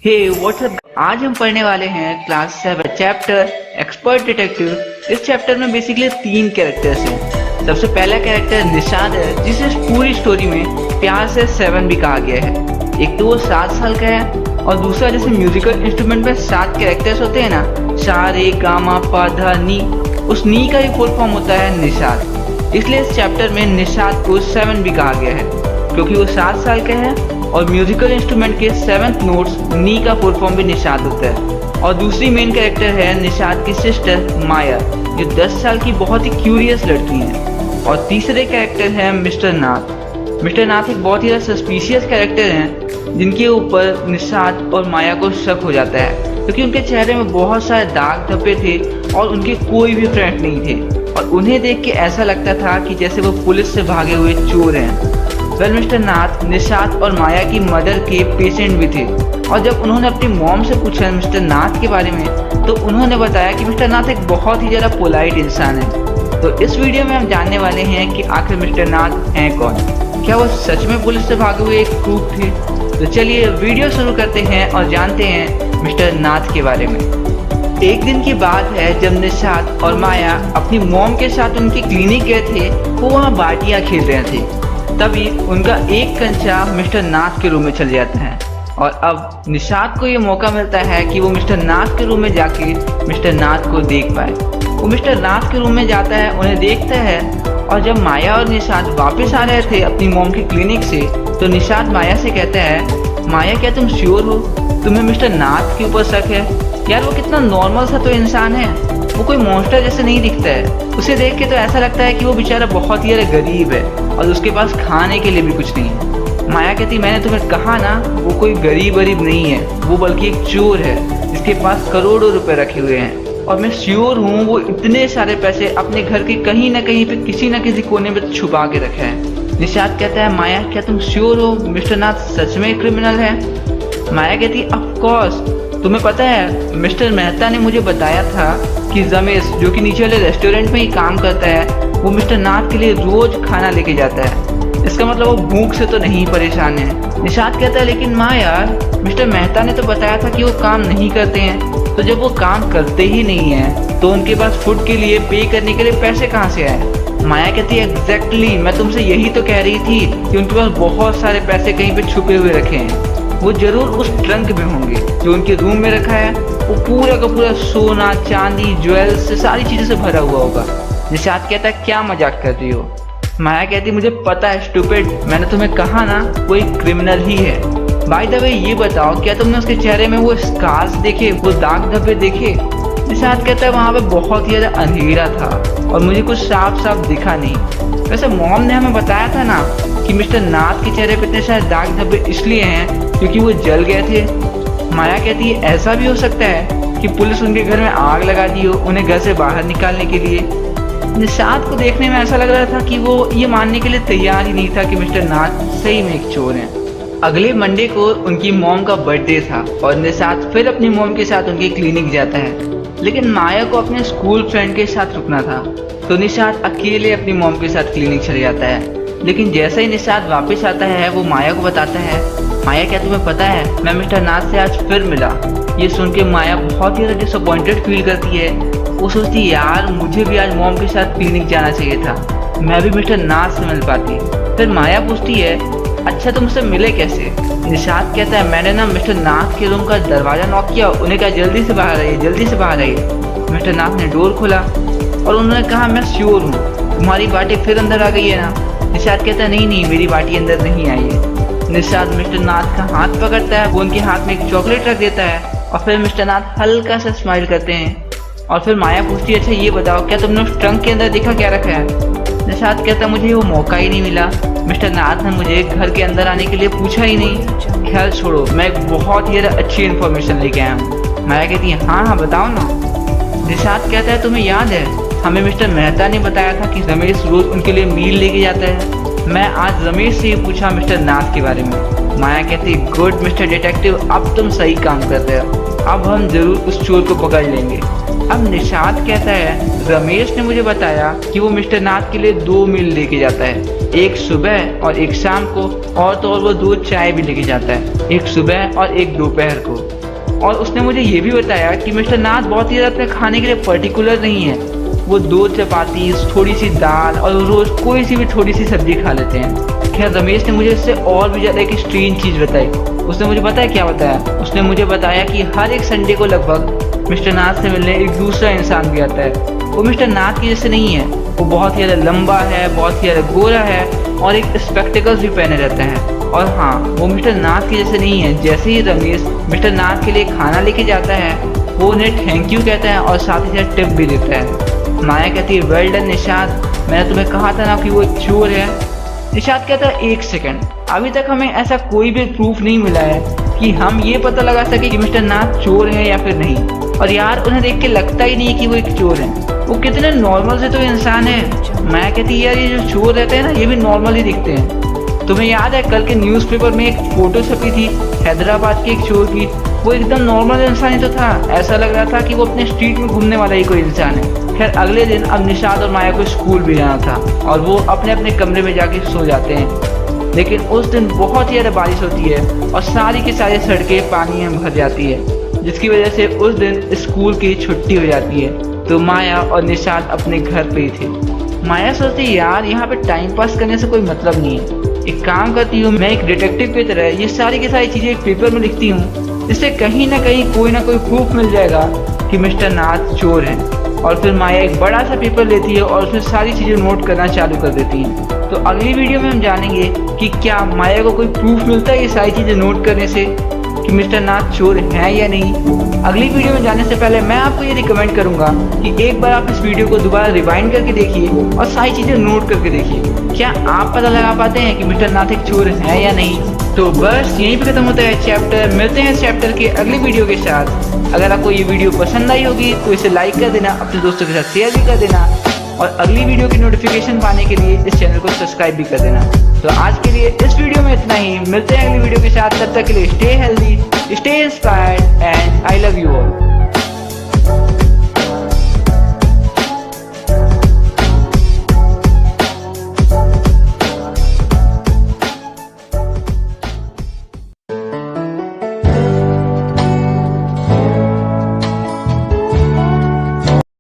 हे WhatsApp. आज हम पढ़ने वाले हैं क्लास 7 चैप्टर एक्सपर्ट डिटेक्टिव। इस चैप्टर में बेसिकली 3 कैरेक्टर्स हैं। सबसे पहला कैरेक्टर निशाद है, जिसे इस पूरी स्टोरी में प्यार से 7 भी कहा गया है। एक तो वो 7 साल का है और दूसरा जैसे म्यूजिकल इंस्ट्रूमेंट में 7 कैरेक्टर्स होते हैं ना, सा रे गा मा पा धा नी, उस नी का ही फुल फॉर्म होता है निशाद। इसलिए इस चैप्टर में निशाद को 7 भी कहा गया है क्योंकि वो 7 साल का है और म्यूजिकल इंस्ट्रूमेंट के 7th नोट्स नी का फुल फॉर्म भी निशाद होता है। और दूसरी मेन कैरेक्टर है निशाद की सिस्टर माया, जो 10 साल की बहुत ही क्यूरियस लड़की है। और तीसरे कैरेक्टर है मिस्टर नाथ। मिस्टर नाथ एक बहुत ही सस्पिशियस कैरेक्टर हैं जिनके ऊपर निशाद और माया को शक हो जाता है क्योंकि उनके चेहरे में बहुत सारे दाग धब्बे थे और उनके कोई भी फ्रेंड नहीं थे और उन्हें देख के ऐसा लगता था कि जैसे वो पुलिस से भागे हुए चोर हैं। वेल मिस्टर नाथ निशाद और माया की मदर के पेशेंट भी थे और जब उन्होंने अपनी मॉम से पूछा मिस्टर नाथ के बारे में तो उन्होंने बताया कि मिस्टर नाथ एक बहुत ही ज़्यादा पोलाइट इंसान है। तो इस वीडियो में हम जानने वाले हैं कि आखिर मिस्टर नाथ हैं कौन, क्या वो सच में पुलिस से भागे हुए एक क्रूक थे। तो चलिए वीडियो शुरू करते हैं और जानते हैं मिस्टर नाथ के बारे में। एक दिन की बात है जब निशाद और माया अपनी मॉम के साथ उनकी क्लिनिक गए थे, वो वहाँ बाटियाँ खेल रहे थे। तभी उनका एक कंचा मिस्टर नाथ के रूम में चल जाता है और अब निशाद को ये मौका मिलता है कि वो मिस्टर नाथ के रूम में जाके मिस्टर नाथ को देख पाए। वो मिस्टर नाथ के रूम में जाता है, उन्हें देखता है और जब माया और निशाद वापस आ रहे थे अपनी मॉम की क्लिनिक से तो निशाद माया से कहता है, माया क्या तुम श्योर हो तुम्हें मिस्टर नाथ के ऊपर शक है? यार वो कितना नॉर्मल सा तो इंसान है, वो कोई मॉन्स्टर जैसे नहीं दिखता है। उसे देख के तो ऐसा लगता है कि वो बेचारा बहुत ही गरीब है और उसके पास खाने के लिए भी कुछ नहीं है। माया कहती मैंने तुम्हें कहा ना वो कोई गरीब नहीं है, वो बल्कि एक चोर है जिसके पास करोड़ों रुपए रखे हुए हैं और मैं श्योर हूँ वो इतने सारे पैसे अपने घर के कहीं ना कहीं पे किसी न किसी कोने में छुपा के रखा है। निशाद कहता है माया क्या तुम श्योर हो मिस्टर नाथ सच में क्रिमिनल है? माया कहती ऑफ कोर्स, तुम्हें पता है मिस्टर मेहता ने मुझे बताया था कि रमेश जो कि नीचे वाले रेस्टोरेंट में ही काम करता है वो मिस्टर नाथ के लिए रोज खाना लेके जाता है। इसका मतलब वो भूख से तो नहीं परेशान है। निशाद कहता है लेकिन माँ यार मिस्टर मेहता ने तो बताया था कि वो काम नहीं करते हैं, तो जब वो काम करते ही नहीं है तो उनके पास फूड के लिए पे करने के लिए पैसे कहाँ से आए? माया कहती है एग्जैक्टली, मैं तुमसे यही तो कह रही थी कि उनके पास बहुत सारे पैसे कहीं पे छुपे हुए रखे हैं। वो जरूर उस ट्रंक में होंगे जो उनके रूम में रखा है, वो पूरा का पूरा सोना चांदी ज्वेल्स से सारी चीज़ों से भरा हुआ होगा। निशाद कहता है क्या मजाक कर रही हो? माया कहती मुझे पता है स्टूपिड, मैंने तुम्हें कहा ना वो एक क्रिमिनल ही है। बाय द वे ये बताओ क्या तुमने उसके चेहरे में वो स्कार्स देखे, वो दाग धब्बे देखे? निशाद कहता है वहाँ पे बहुत ही ज़्यादा अंधेरा था और मुझे कुछ साफ साफ दिखा नहीं। वैसे मॉम ने हमें बताया था ना कि मिस्टर नाथ के चेहरे पे इतने सारे दाग धब्बे इसलिए हैं क्योंकि वो जल गए थे। माया कहती है ऐसा भी हो सकता है कि पुलिस उनके घर में आग लगा दी हो उन्हें घर से बाहर निकालने के लिए। निशाद को देखने में ऐसा लग रहा था कि वो ये मानने के लिए तैयार ही नहीं था कि मिस्टर नाथ सही में एक चोर है। अगले मंडे को उनकी मॉम का बर्थडे था और निशाद फिर अपनी मॉम के साथ उनकी क्लिनिक जाता है, लेकिन माया को अपने स्कूल फ्रेंड के साथ रुकना था तो निशाद अकेले अपनी मॉम के साथ क्लिनिक चले जाता है। लेकिन जैसे ही निशाद वापस आता है वो माया को बताता है, माया क्या तुम्हें पता है मैं मिस्टर नाथ से आज फिर मिला। ये सुन के माया बहुत ही ज़्यादा डिसअपॉइंटेड फील करती है। वो सोचती है यार मुझे भी आज मॉम के साथ क्लिनिक जाना चाहिए था, मैं भी मिस्टर नाथ से मिल पाती। फिर माया पूछती है अच्छा तुमसे मिले कैसे? निशाद कहता है मैंने ना मिस्टर नाथ के रूम का दरवाज़ा नॉक किया, उन्हें कहा जल्दी से बाहर आइए जल्दी से बाहर आइए। मिस्टर नाथ ने डोर खोला और उन्होंने कहा मैं श्योर हूँ तुम्हारी बाटी फिर अंदर आ गई है ना? निशाद कहता है नहीं मेरी बाटी अंदर नहीं आई है। निशाद मिस्टर नाथ का हाथ पकड़ता है, वो उनके हाथ में एक चॉकलेट रख देता है और फिर मिस्टर नाथ हल्का सा स्माइल करते हैं। और फिर माया पूछती है अच्छा ये बताओ क्या तुमने उस ट्रंक के अंदर देखा क्या रखा है? निशाद कहता है मुझे वो मौका ही नहीं मिला, मिस्टर नाथ ने मुझे घर के अंदर आने के लिए पूछा ही नहीं। ख्याल छोड़ो, मैं एक बहुत ही अच्छी इन्फॉर्मेशन लेके आया हूँ। माया कहती है हाँ बताओ ना। निशाद कहता है तुम्हें याद है हमें मिस्टर मेहता ने बताया था कि रमेश रोज उनके लिए मील लेके जाता है। मैं आज रमेश से ही पूछा मिस्टर नाथ के बारे में। माया कहती है गुड मिस्टर डिटेक्टिव, अब तुम सही काम कर रहे हो, अब हम जरूर उस चोर को पकड़ लेंगे। अब निशाद कहता है रमेश ने मुझे बताया कि वो मिस्टर नाथ के लिए 2 मील लेके जाता है, एक सुबह और एक शाम को, और तो और वो 2 चाय भी लेके जाता है, एक सुबह और एक दोपहर को। और उसने मुझे ये भी बताया कि मिस्टर नाथ बहुत ही ज़्यादा अपने खाने के लिए पर्टिकुलर नहीं है। वो 2 चपाती, थोड़ी सी दाल और रोज़ कोई सी भी थोड़ी सी सब्जी खा लेते हैं। खैर रमेश ने मुझे इससे और भी ज़्यादा एक स्ट्रेंज चीज़ बताई। उसने मुझे पता है क्या बताया? उसने मुझे बताया कि हर एक संडे को लगभग मिस्टर नाथ से मिलने एक दूसरा इंसान भी आता है। वो मिस्टर नाथ की जैसे नहीं है, वो बहुत ही ज़्यादा लंबा है, बहुत ही ज़्यादा गोरा है और एक स्पेक्टिकल्स भी पहने रहता है। और हाँ, वो मिस्टर नाथ के जैसे नहीं है। जैसे ही रमेश मिस्टर नाथ के लिए खाना लेके जाता है, वो उन्हें थैंक यू कहता है और साथ ही साथ टिप भी देता है। माया कहती है, वेल डन निशाद, मैंने तुम्हें कहा था ना कि वो एक चोर है। निशाद कहता है, 1 सेकंड, अभी तक हमें ऐसा कोई भी प्रूफ नहीं मिला है कि हम ये पता लगा सके कि मिस्टर नाथ चोर है या फिर नहीं। और यार उन्हें देख के लगता ही नहीं कि वो एक चोर है, वो कितने नॉर्मल से तो इंसान है। माया कहती है, यार ये जो चोर रहते हैं ना, ये भी नॉर्मल ही दिखते हैं। तुम्हें याद है कल के न्यूज़पेपर में एक फोटो छपी थी हैदराबाद के एक चोर की? वो एकदम नॉर्मल इंसान ही तो था, ऐसा लग रहा था कि वो अपने स्ट्रीट में घूमने वाला ही कोई इंसान है। खैर अगले दिन अब निशाद और माया को स्कूल भी जाना था और वो अपने अपने कमरे में जाके सो जाते हैं। लेकिन उस दिन बहुत ही ज़्यादा बारिश होती है और सारी की सारी सड़कें पानी में भर जाती है, जिसकी वजह से उस दिन स्कूल की छुट्टी हो जाती है। तो माया और निशाद अपने घर पे ही थे। माया सोचती, यार यहाँ पे टाइम पास करने से कोई मतलब नहीं है, एक काम करती हूँ, मैं एक डिटेक्टिव की तरह ये सारी की सारी चीज़ें एक पेपर में लिखती हूँ, इससे कहीं ना कोई प्रूफ मिल जाएगा कि मिस्टर नाथ चोर हैं। और फिर माया एक बड़ा सा पेपर लेती है और उसमें सारी चीज़ें नोट करना चालू कर देती है। तो अगली वीडियो में हम जानेंगे कि क्या माया को कोई प्रूफ मिलता है ये सारी चीज़ें नोट करने से कि मिस्टर नाथ चोर हैं या नहीं। अगली वीडियो में जाने से पहले मैं आपको ये रिकमेंड करूंगा कि एक बार आप इस वीडियो को दोबारा रिवाइंड करके देखिए और सारी चीज़ें नोट करके देखिए, क्या आप पता लगा पाते हैं कि मिस्टर नाथ एक चोर है या नहीं। तो बस यहीं पे खत्म होता है चैप्टर। मिलते हैं इस चैप्टर के अगली वीडियो के साथ। अगर आपको ये वीडियो पसंद आई होगी तो इसे लाइक कर देना, अपने दोस्तों के साथ शेयर भी कर देना और अगली वीडियो की नोटिफिकेशन पाने के लिए इस चैनल को सब्सक्राइब भी कर देना। तो आज के लिए इस वीडियो में इतना ही। मिलते हैं अगली वीडियो के साथ, तब तक के लिए stay healthy, stay inspired and I love you all.